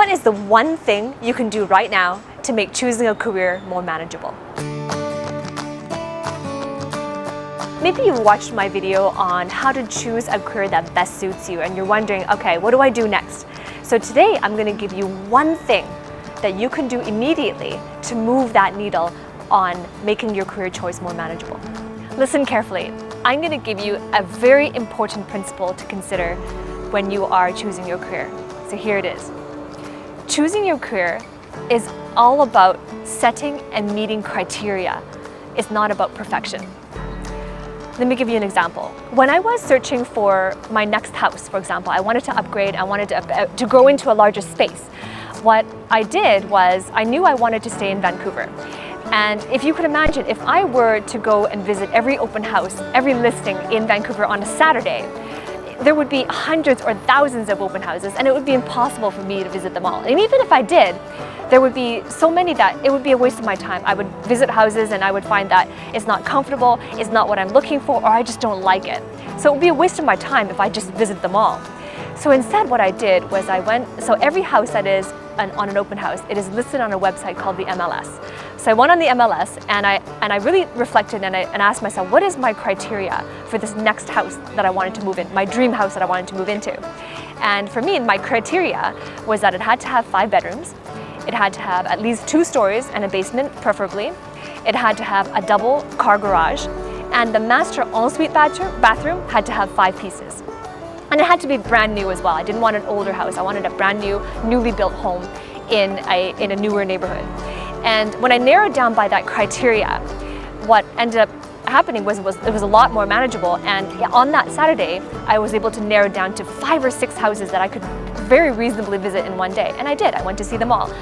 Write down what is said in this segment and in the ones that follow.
What is the one thing you can do right now to make choosing a career more manageable? Maybe you watched my video on how to choose a career that best suits you and you're wondering, okay, what do I do next? So today I'm going to give you one thing that you can do immediately to move that needle on making your career choice more manageable. Listen carefully. I'm going to give you a very important principle to consider when you are choosing your career. So here it is. Choosing your career is all about setting and meeting criteria. It's not about perfection. Let me give you an example. When I was searching for my next house, for example, I wanted to upgrade, I wanted to grow into a larger space. What I did was I knew I wanted to stay in Vancouver. And if you could imagine, if I were to go and visit every open house, every listing in Vancouver on a Saturday, there would be hundreds or thousands of open houses and it would be impossible for me to visit them all. And even if I did, there would be so many that it would be a waste of my time. I would visit houses and I would find that it's not comfortable, it's not what I'm looking for, or I just don't like it. So it would be a waste of my time if I just visit them all. So instead what I did was so every house that is on an open house, it is listed on a website called the MLS. So I went on the MLS and I really reflected and asked myself, what is my criteria for this next house that I wanted to move in, my dream house that I wanted to move into? And for me, my criteria was that it had to have 5 bedrooms, it had to have at least 2 stories and a basement, preferably. It had to have a double car garage, and the master ensuite bathroom had to have 5 pieces. And it had to be brand new as well. I didn't want an older house. I wanted a brand new, newly built home in a newer neighborhood. And when I narrowed down by that criteria, what ended up happening was it was a lot more manageable. And on that Saturday, I was able to narrow down to 5 or 6 houses that I could very reasonably visit in one day. And I did. I went to see them all.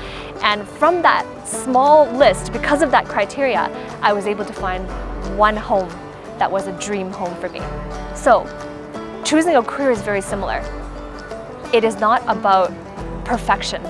And from that small list, because of that criteria, I was able to find one home that was a dream home for me. So, choosing a career is very similar. It is not about perfection.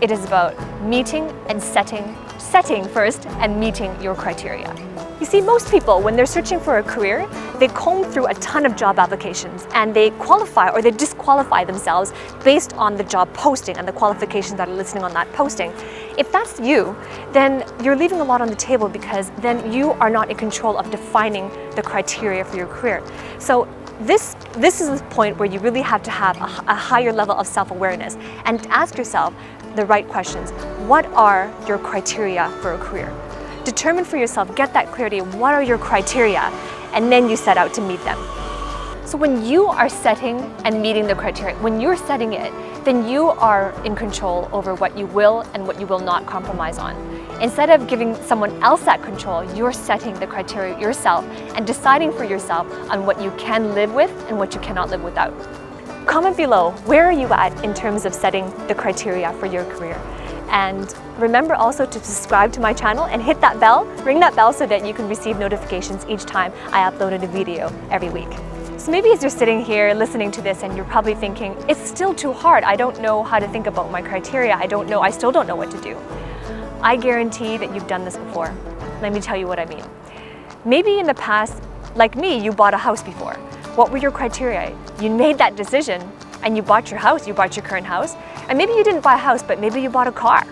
It is about meeting and setting first and meeting your criteria. You see, most people, when they're searching for a career, they comb through a ton of job applications and they qualify or they disqualify themselves based on the job posting and the qualifications that are listed on that posting. If that's you, then you're leaving a lot on the table because then you are not in control of defining the criteria for your career. So this is the point where you really have to have a higher level of self-awareness and ask yourself the right questions. What are your criteria for a career? Determine for yourself, get that clarity, what are your criteria, and then you set out to meet them. So when you are setting and meeting the criteria, when you're setting it, then you are in control over what you will and what you will not compromise on. Instead of giving someone else that control, you're setting the criteria yourself and deciding for yourself on what you can live with and what you cannot live without. Comment below, where are you at in terms of setting the criteria for your career? And remember also to subscribe to my channel and hit that bell, ring that bell so that you can receive notifications each time I upload a video every week. So maybe as you're sitting here listening to this and you're probably thinking, it's still too hard. I don't know how to think about my criteria. I still don't know what to do. I guarantee that you've done this before. Let me tell you what I mean. Maybe in the past, like me, you bought a house before. What were your criteria? You made that decision and you bought your house, you bought your current house. And maybe you didn't buy a house, but maybe you bought a car.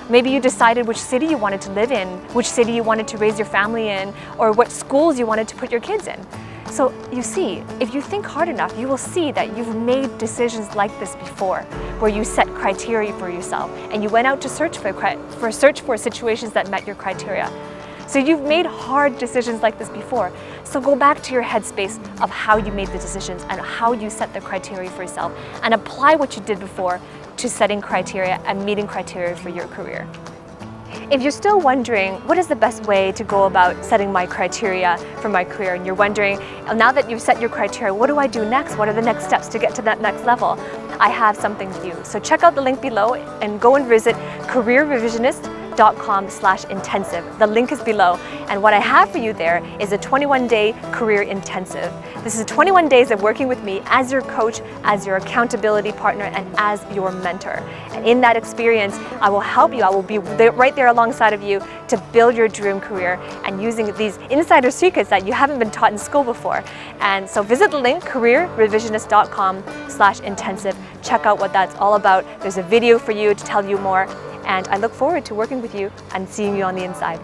Maybe you decided which city you wanted to live in, which city you wanted to raise your family in, or what schools you wanted to put your kids in. So you see, if you think hard enough, you will see that you've made decisions like this before, where you set criteria for yourself and you went out to search for situations that met your criteria. So you've made hard decisions like this before. So go back to your headspace of how you made the decisions and how you set the criteria for yourself and apply what you did before to setting criteria and meeting criteria for your career. If you're still wondering what is the best way to go about setting my criteria for my career, and you're wondering, now that you've set your criteria, what do I do next? What are the next steps to get to that next level? I have something for you. So check out the link below and go and visit careerrevisionist.com revisionist.com/intensive. The link is below. And what I have for you there is a 21-day career intensive. This is 21 days of working with me as your coach, as your accountability partner, and as your mentor. And in that experience, I will help you. I will be right there alongside of you to build your dream career and using these insider secrets that you haven't been taught in school before. And so visit the link, revisionist.com/intensive. Check out what that's all about. There's a video for you to tell you more. And I look forward to working with you and seeing you on the inside.